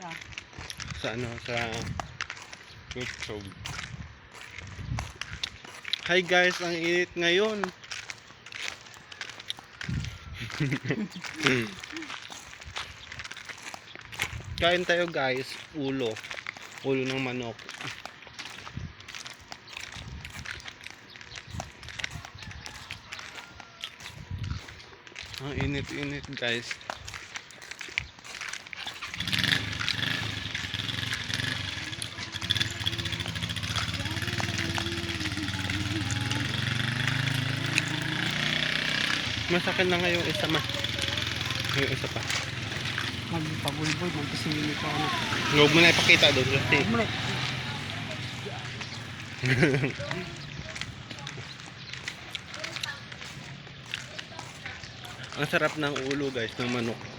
sa ano, sa YouTube. Hi guys, ang init ngayon. Kain tayo guys, ulo ng manok. Ang init guys. Masakit na nga yung isa yung isa pa. Magpabulboy, magpasimili ka na. Huwag mo na ipakita doon kasi. Ang sarap ng ulo guys ng manok.